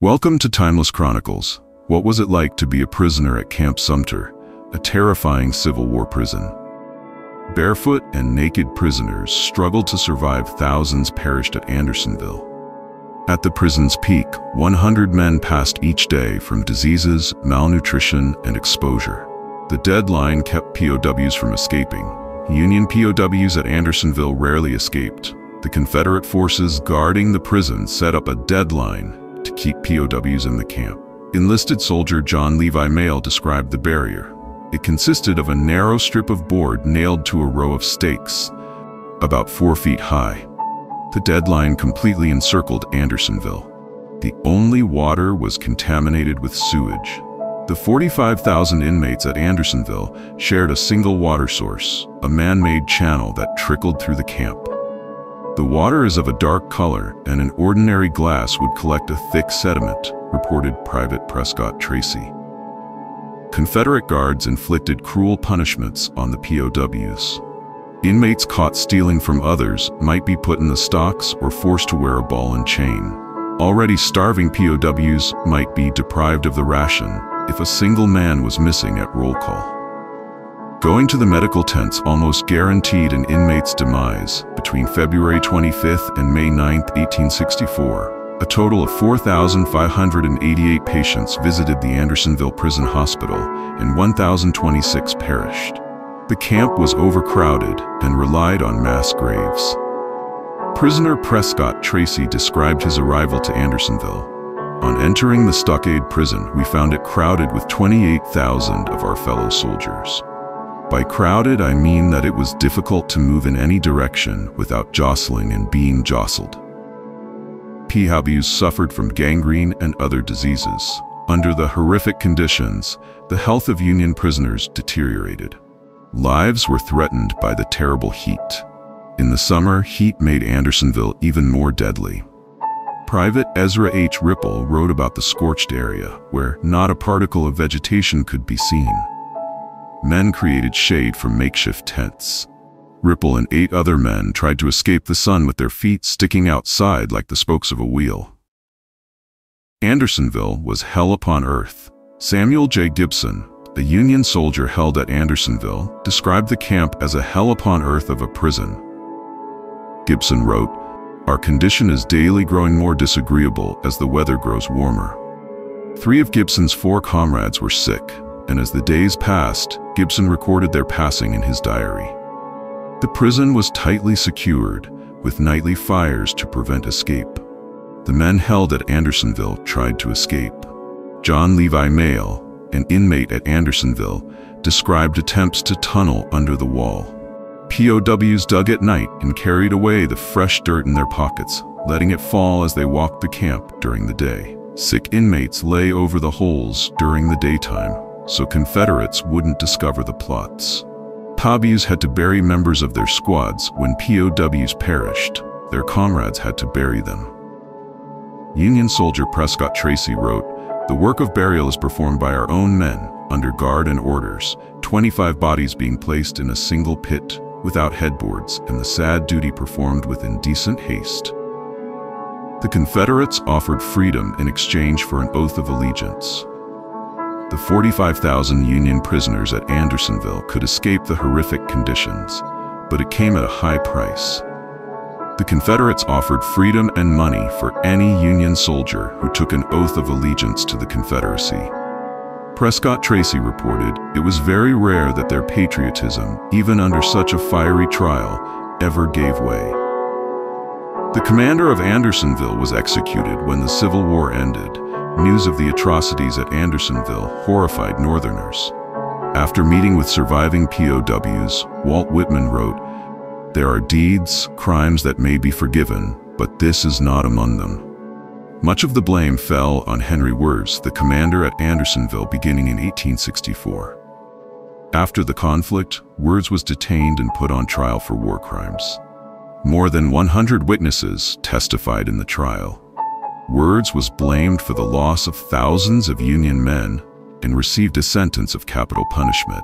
Welcome to Timeless Chronicles. What was it like to be a prisoner at Camp Sumter, a terrifying Civil War prison? Barefoot and naked prisoners struggled to survive. Thousands perished at Andersonville. At the prison's peak, 100 men passed each day from diseases, malnutrition, and exposure. The deadline kept POWs from escaping. Union POWs at Andersonville rarely escaped. The Confederate forces guarding the prison set up a deadline to keep POWs in the camp. Enlisted soldier John Levi Mayle described the barrier. It consisted of a narrow strip of board nailed to a row of stakes, about 4 feet high. The deadline completely encircled Andersonville. The only water was contaminated with sewage. The 45,000 inmates at Andersonville shared a single water source, a man-made channel that trickled through the camp. The water is of a dark color, and an ordinary glass would collect a thick sediment, reported Private Prescott Tracy. Confederate guards inflicted cruel punishments on the POWs. Inmates caught stealing from others might be put in the stocks or forced to wear a ball and chain. Already starving POWs might be deprived of the ration if a single man was missing at roll call. Going to the medical tents almost guaranteed an inmate's demise. Between February 25th and May 9, 1864, a total of 4,588 patients visited the Andersonville Prison Hospital, and 1,026 perished. The camp was overcrowded and relied on mass graves. Prisoner Prescott Tracy described his arrival to Andersonville. On entering the stockade prison, we found it crowded with 28,000 of our fellow soldiers. By crowded, I mean that it was difficult to move in any direction without jostling and being jostled. POWs suffered from gangrene and other diseases. Under the horrific conditions, the health of Union prisoners deteriorated. Lives were threatened by the terrible heat. In the summer, heat made Andersonville even more deadly. Private Ezra H. Ripple wrote about the scorched area, where not a particle of vegetation could be seen. Men created shade from makeshift tents. Ripple and 8 other men tried to escape the sun with their feet sticking outside like the spokes of a wheel. Andersonville was hell upon earth. Samuel J. Gibson, a Union soldier held at Andersonville, described the camp as a hell upon earth of a prison. Gibson wrote, "Our condition is daily growing more disagreeable as the weather grows warmer." 3 of Gibson's 4 comrades were sick, and as the days passed, Gibson recorded their passing in his diary. The prison was tightly secured, with nightly fires to prevent escape. The men held at Andersonville tried to escape. John Levi Mayle, an inmate at Andersonville, described attempts to tunnel under the wall. POWs dug at night and carried away the fresh dirt in their pockets, letting it fall as they walked the camp during the day. Sick inmates lay over the holes during the daytime, so Confederates wouldn't discover the plots. POWs had to bury members of their squads. When POWs perished, their comrades had to bury them. Union soldier Prescott Tracy wrote, "The work of burial is performed by our own men, under guard and orders, 25 bodies being placed in a single pit, without headboards, and the sad duty performed with indecent haste." The Confederates offered freedom in exchange for an oath of allegiance. The 45,000 Union prisoners at Andersonville could escape the horrific conditions, but it came at a high price. The Confederates offered freedom and money for any Union soldier who took an oath of allegiance to the Confederacy. Prescott Tracy reported, "It was very rare that their patriotism, even under such a fiery trial, ever gave way." The commander of Andersonville was executed when the Civil War ended. News of the atrocities at Andersonville horrified Northerners. After meeting with surviving POWs, Walt Whitman wrote, "There are deeds, crimes that may be forgiven, but this is not among them." Much of the blame fell on Henry Wirz, the commander at Andersonville, beginning in 1864. After the conflict, Wirz was detained and put on trial for war crimes. More than 100 witnesses testified in the trial. Wirz was blamed for the loss of thousands of Union men and received a sentence of capital punishment.